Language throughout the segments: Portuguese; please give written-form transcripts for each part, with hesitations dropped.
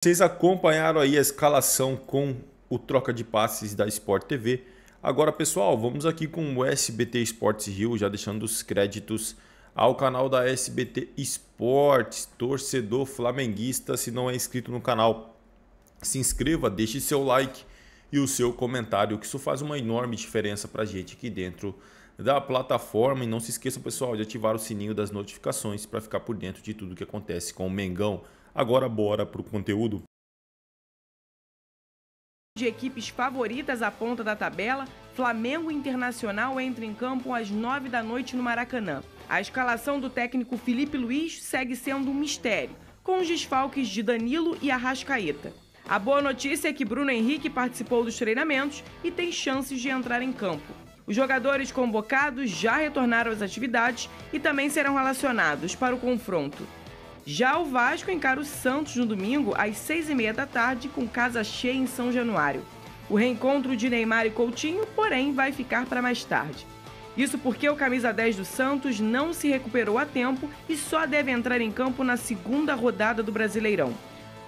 Vocês acompanharam aí a escalação com o troca de passes da Sport TV. Agora, pessoal, vamos aqui com o SBT Esportes Rio, já deixando os créditos ao canal da SBT Esportes. Torcedor flamenguista, se não é inscrito no canal, se inscreva, deixe seu like e o seu comentário, que isso faz uma enorme diferença para a gente aqui dentro da plataforma. E não se esqueçam, pessoal, de ativar o sininho das notificações para ficar por dentro de tudo que acontece com o Mengão. Agora bora pro conteúdo. De equipes favoritas à ponta da tabela, Flamengo e Internacional entram em campo às 9 da noite no Maracanã. A escalação do técnico Felipe Luiz segue sendo um mistério, com os desfalques de Danilo e Arrascaeta. A boa notícia é que Bruno Henrique participou dos treinamentos e tem chances de entrar em campo. Os jogadores convocados já retornaram às atividades e também serão relacionados para o confronto. Já o Vasco encara o Santos no domingo, às 6h30 da tarde, com casa cheia em São Januário. O reencontro de Neymar e Coutinho, porém, vai ficar para mais tarde. Isso porque o camisa 10 do Santos não se recuperou a tempo e só deve entrar em campo na segunda rodada do Brasileirão.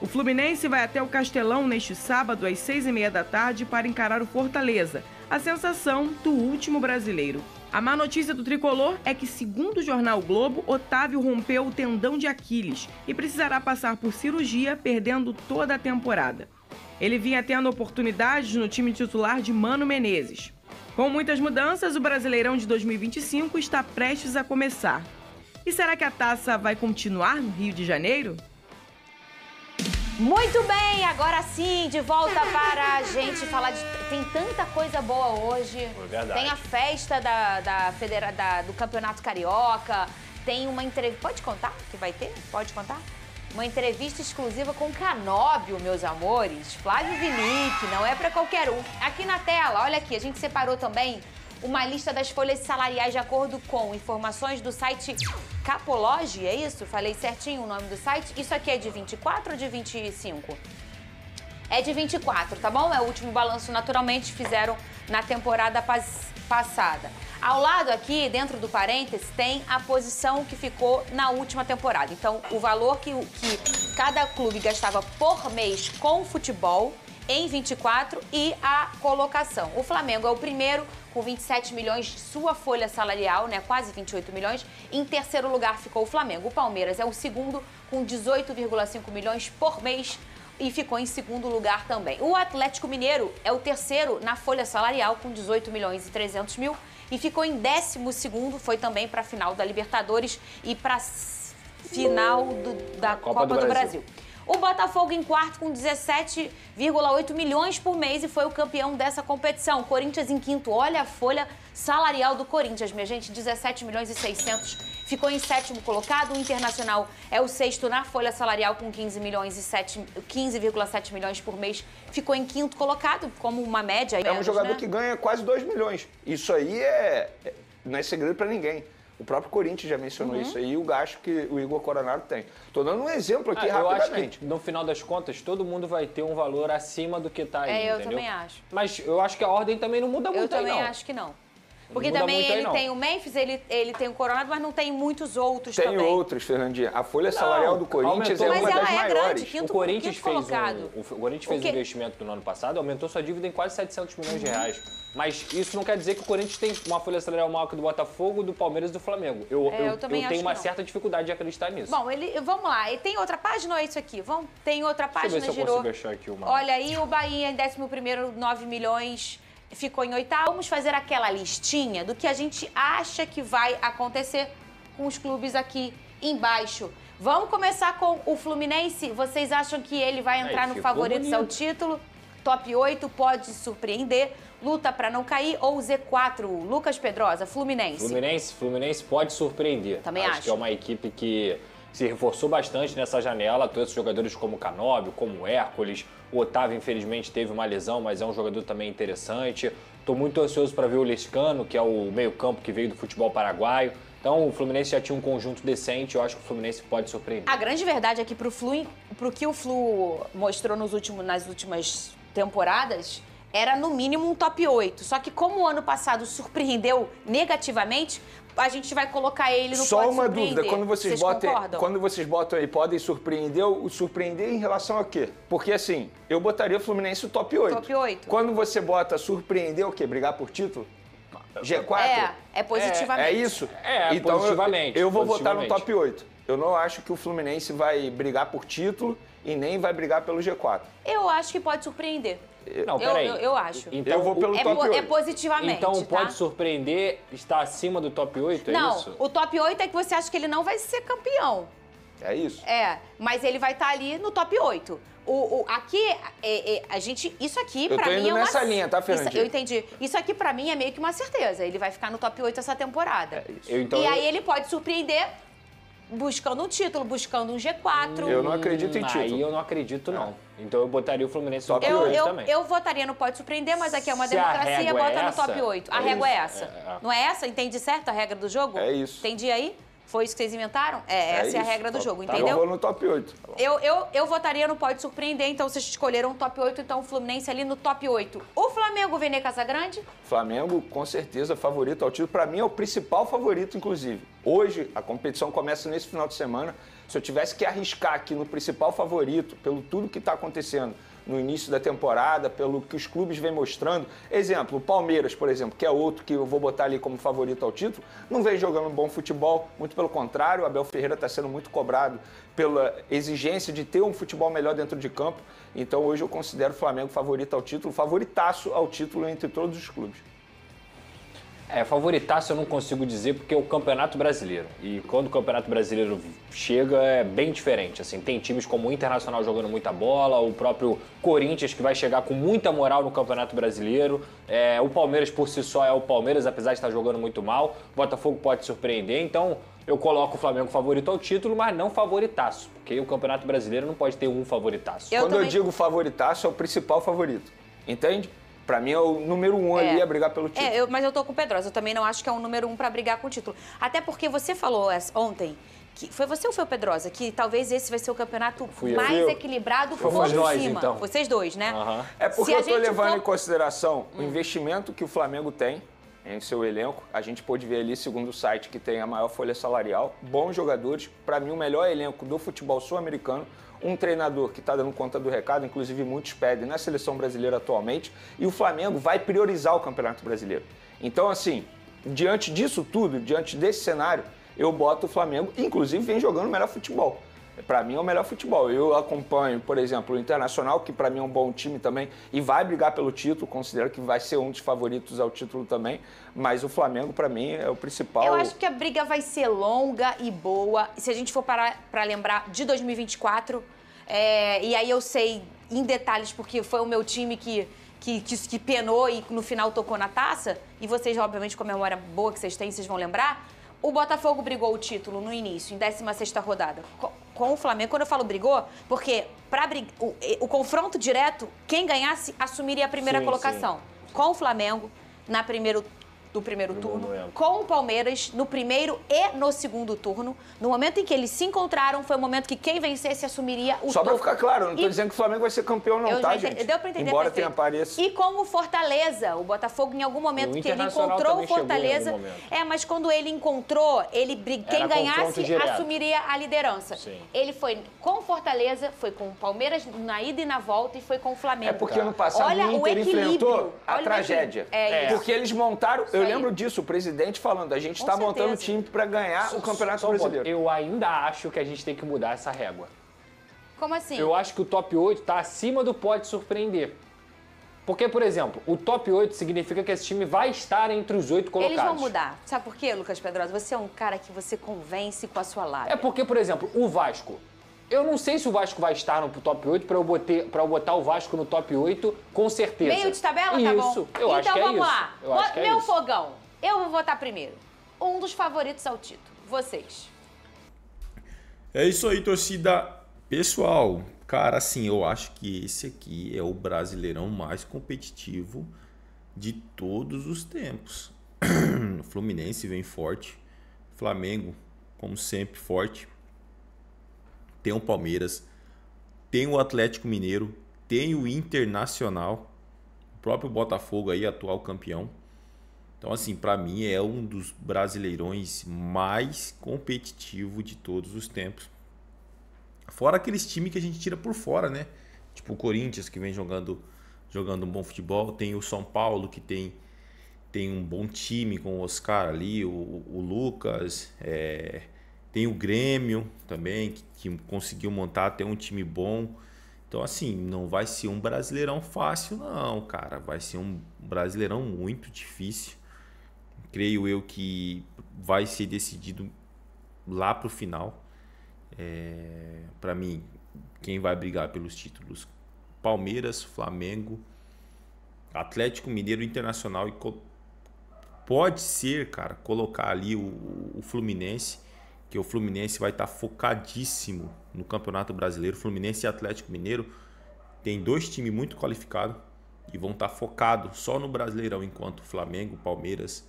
O Fluminense vai até o Castelão neste sábado, às 6h30 da tarde, para encarar o Fortaleza, a sensação do último brasileiro. A má notícia do tricolor é que, segundo o jornal o Globo, Otávio rompeu o tendão de Aquiles e precisará passar por cirurgia, perdendo toda a temporada. Ele vinha tendo oportunidades no time titular de Mano Menezes. Com muitas mudanças, o Brasileirão de 2025 está prestes a começar. E será que a taça vai continuar no Rio de Janeiro? Muito bem, agora sim, de volta para a gente falar de... Tem tanta coisa boa hoje. É verdade. Tem a festa do Campeonato Carioca, tem uma entrevista... Pode contar que vai ter? Pode contar? Uma entrevista exclusiva com Canóbio, meus amores. Flávio Vinick, não é para qualquer um. Aqui na tela, olha aqui, a gente separou também uma lista das folhas salariais de acordo com informações do site Capology, é isso? Falei certinho o nome do site? Isso aqui é de 24 ou de 25? É de 24, tá bom? É o último balanço, naturalmente, fizeram na temporada passada. Ao lado aqui, dentro do parênteses, tem a posição que ficou na última temporada. Então, o valor que cada clube gastava por mês com futebol em 24 e a colocação. O Flamengo é o primeiro, com 27 milhões de sua folha salarial, né, quase 28 milhões. Em terceiro lugar ficou o Flamengo. O Palmeiras é o segundo, com 18,5 milhões por mês e ficou em segundo lugar também. O Atlético Mineiro é o terceiro na folha salarial, com 18 milhões e 300 mil e ficou em 12º, foi também para a final da Libertadores e para a final da Copa do Brasil. O Botafogo em quarto com 17,8 milhões por mês e foi o campeão dessa competição. Corinthians em quinto. Olha a folha salarial do Corinthians, minha gente, 17 milhões e 600. Ficou em sétimo colocado. O Internacional é o sexto na folha salarial com 15,7 milhões por mês. Ficou em quinto colocado, como uma média. É um jogador, né, que ganha quase 2 milhões. Isso aí não é segredo para ninguém. O próprio Corinthians já mencionou isso aí, o gasto que o Igor Coronado tem. Estou dando um exemplo aqui rapidamente. Eu acho que, no final das contas, todo mundo vai ter um valor acima do que está aí, eu entendeu? também acho. Mas eu acho que a ordem também não muda muito aí, não. Eu também acho que não. Porque também ele tem o Memphis, ele tem o Coronado, mas não tem muitos outros também. Tem outros, Fernandinha. A folha salarial do Corinthians é uma das maiores. O Corinthians fez um investimento no ano passado, aumentou sua dívida em quase 700 milhões de reais. Mas isso não quer dizer que o Corinthians tem uma folha salarial maior que do Botafogo, do Palmeiras e do Flamengo. Eu tenho uma certa dificuldade de acreditar nisso. Bom, vamos lá. E tem outra página ou é isso aqui? Tem outra página, Deixa eu ver se eu consigo achar aqui uma. Olha aí, o Bahia em 11º, 9 milhões... Ficou em oitavo. Vamos fazer aquela listinha do que a gente acha que vai acontecer com os clubes aqui embaixo. Vamos começar com o Fluminense. Vocês acham que ele vai entrar no favoritos ao título? Top 8 pode surpreender. Luta para não cair ou Z4? Lucas Pedrosa, Fluminense. Fluminense pode surpreender. Também acho. Acho que é uma equipe que se reforçou bastante nessa janela, todos esses jogadores como Canóbio, como Hércules. O Otávio, infelizmente, teve uma lesão, mas é um jogador também interessante. Estou muito ansioso para ver o Lescano, que é o meio-campo que veio do futebol paraguaio. Então, o Fluminense já tinha um conjunto decente, eu acho que o Fluminense pode surpreender. A grande verdade é que pro que o Flu mostrou nas últimas temporadas, era no mínimo um top 8. So que como o ano passado surpreendeu negativamente, a gente vai colocar ele no Só pode uma surpreender? dúvida, Concordam? quando vocês botam aí, podem surpreender, surpreender em relação a quê? Porque assim, eu botaria o Fluminense no top 8. Top 8. Quando você bota surpreender o quê? Brigar por título? G4? É positivamente. É isso? Então, positivamente. Eu vou votar no positivamente. top 8. Eu não acho que o Fluminense vai brigar por título e nem vai brigar pelo G4. Eu acho que pode surpreender. Não, peraí. Eu acho. Então, Eu vou pelo top 8. É positivamente, Então tá? pode surpreender, está acima do top 8, é Não, isso? o top 8 é que você acha que ele não vai ser campeão. É isso? Mas ele vai estar ali no top 8. Aqui, a gente. Isso aqui, Eu pra tô mim, indo é uma. nessa linha, tá, Fernandinho? Eu entendi. Isso aqui, pra mim, é meio que uma certeza. Ele vai ficar no top 8 essa temporada. É isso. E aí ele pode surpreender buscando um título, buscando um G4. Eu não acredito em título. Aí eu não acredito, não. Então eu botaria o Fluminense no Top top 8 Eu, também. eu votaria no pode surpreender, mas aqui é uma Se a democracia, régua é bota no essa, top 8. A é régua é isso. essa. Não é essa? Entendi certo a regra do jogo? É isso. Entendi aí? Foi isso que vocês inventaram? Essa é a isso. regra do jogo, Tá, entendeu? Eu vou no top 8. Eu votaria no pode surpreender, então vocês escolheram o top 8, então o Fluminense ali no top 8. O Flamengo, Vene Casagrande? Flamengo, com certeza, favorito ao título. Para mim, é o principal favorito, inclusive. Hoje, a competição começa nesse final de semana. Se eu tivesse que arriscar aqui no principal favorito, pelo tudo que está acontecendo no início da temporada, pelo que os clubes vêm mostrando. Exemplo, o Palmeiras, por exemplo, que é outro que eu vou botar ali como favorito ao título, não vem jogando um bom futebol, muito pelo contrário, o Abel Ferreira está sendo muito cobrado pela exigência de ter um futebol melhor dentro de campo. Então hoje eu considero o Flamengo favorito ao título, favoritaço ao título entre todos os clubes. Favoritaço eu não consigo dizer porque é o Campeonato Brasileiro. E quando o Campeonato Brasileiro chega é bem diferente. Assim, tem times como o Internacional jogando muita bola, o próprio Corinthians que vai chegar com muita moral no Campeonato Brasileiro. O Palmeiras por si só é o Palmeiras, apesar de estar jogando muito mal. O Botafogo pode surpreender, então eu coloco o Flamengo favorito ao título, mas não favoritaço. Porque o Campeonato Brasileiro não pode ter um favoritaço. Quando eu digo favoritaço, é o principal favorito. Entende? Pra mim é o número 1 ali a brigar pelo título. Mas eu tô com o Pedrosa. Eu também não acho que é o número 1 pra brigar com o título. Até porque você falou ontem, que foi você ou foi o Pedrosa, que talvez esse vai ser o campeonato mais equilibrado por nós, cima. então. Vocês dois, né? Uhum. É porque eu tô levando em consideração o investimento que o Flamengo tem em seu elenco. A gente pôde ver ali, segundo o site, que tem a maior folha salarial, bons jogadores. Pra mim, o melhor elenco do futebol sul-americano. Um treinador que está dando conta do recado, inclusive muitos pedem na seleção brasileira atualmente, e o Flamengo vai priorizar o Campeonato Brasileiro. Então, assim, diante disso tudo, diante desse cenário, eu boto o Flamengo, inclusive vem jogando o melhor futebol. Para mim é o melhor futebol. Eu acompanho, por exemplo, o Internacional, que para mim é um bom time também, e vai brigar pelo título, considero que vai ser um dos favoritos ao título também, mas o Flamengo, para mim, é o principal. Eu acho que a briga vai ser longa e boa. Se a gente for parar para lembrar de 2024, e aí eu sei em detalhes, porque foi o meu time que penou e no final tocou na taça, e vocês, obviamente, com a memória boa que vocês têm, vocês vão lembrar, o Botafogo brigou o título no início, em 16ª rodada, com o Flamengo. Quando eu falo brigou, porque para o confronto direto, quem ganhasse assumiria a primeira colocação. Sim. Com o Flamengo, do primeiro turno, com o Palmeiras no primeiro e no segundo turno. No momento em que eles se encontraram, foi o momento que quem vencesse assumiria o Só pra ficar claro, não tô dizendo que o Flamengo vai ser campeão não, tá, gente? Deu pra entender, embora perfeito. tenha aparecido. E com o Fortaleza, o Botafogo em algum momento que ele encontrou o Fortaleza, mas quando ele encontrou, quem ganhasse assumiria a liderança. Sim. Ele foi com o Fortaleza, foi com o Palmeiras na ida e na volta e foi com o Flamengo. É porque ano passado o Inter enfrentou a tragédia. Porque eles montaram, eu lembro disso, o presidente falando, a gente está montando o time para ganhar o Campeonato Brasileiro. Eu ainda acho que a gente tem que mudar essa régua. Como assim? Eu acho que o top 8 está acima do pode surpreender. Porque, por exemplo, o top 8 significa que esse time vai estar entre os 8 colocados. Eles vão mudar. Sabe por quê, Lucas Pedrosa? Você é um cara que você convence com a sua lábia. É porque, por exemplo, o Vasco. Eu não sei se o Vasco vai estar no top 8 para eu botar o Vasco no top 8, com certeza. Meio de tabela? Isso, Tá bom. Eu acho que é isso. Então vamos lá. Eu acho que é Meu isso. fogão. Eu vou votar primeiro. Um dos favoritos ao título. Vocês. É isso aí, torcida. Pessoal, cara, assim, eu acho que esse aqui é o Brasileirão mais competitivo de todos os tempos. O Fluminense vem forte. Flamengo, como sempre, forte. Tem o Palmeiras. Tem o Atlético Mineiro. Tem o Internacional. O próprio Botafogo aí, atual campeão. Então, assim, para mim é um dos brasileirões mais competitivos de todos os tempos. Fora aqueles times que a gente tira por fora, né? Tipo o Corinthians, que vem jogando um bom futebol. Tem o São Paulo, que tem um bom time com o Oscar ali, o Lucas. Tem o Grêmio também, que conseguiu montar até um time bom. Então, assim, não vai ser um brasileirão fácil, não, cara. Vai ser um brasileirão muito difícil. Creio eu que vai ser decidido lá pro final. Para mim, quem vai brigar pelos títulos? Palmeiras, Flamengo, Atlético Mineiro, Internacional e pode ser, cara, colocar ali o Fluminense, que o Fluminense vai estar focadíssimo no Campeonato Brasileiro. Fluminense e Atlético Mineiro tem 2 times muito qualificados e vão estar focados só no Brasileirão, enquanto Flamengo, Palmeiras,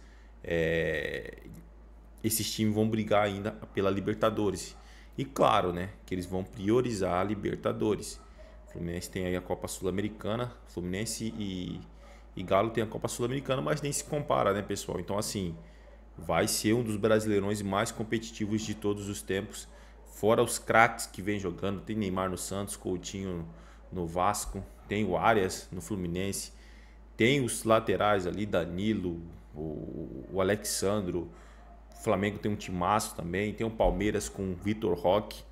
esses times vão brigar ainda pela Libertadores. E claro, né, que eles vão priorizar a Libertadores. O Fluminense tem aí a Copa Sul-Americana, Fluminense e Galo tem a Copa Sul-Americana, mas nem se compara, né, pessoal? Então, assim, vai ser um dos brasileirões mais competitivos de todos os tempos. Fora os craques que vem jogando, tem Neymar no Santos, Coutinho no Vasco, tem o Arias no Fluminense, tem os laterais ali, Danilo, o Alexandro. O Flamengo tem um timaço também, tem o Palmeiras com o Vitor Roque,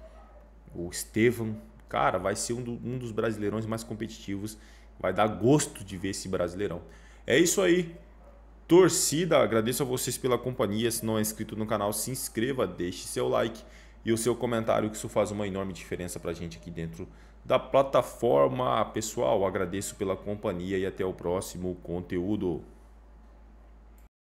o Estevão. Cara, vai ser um dos brasileirões mais competitivos. Vai dar gosto de ver esse brasileirão. É isso aí, torcida. Agradeço a vocês pela companhia. Se não é inscrito no canal, se inscreva, deixe seu like e o seu comentário, que isso faz uma enorme diferença pra gente aqui dentro da plataforma. Pessoal, agradeço pela companhia e até o próximo conteúdo.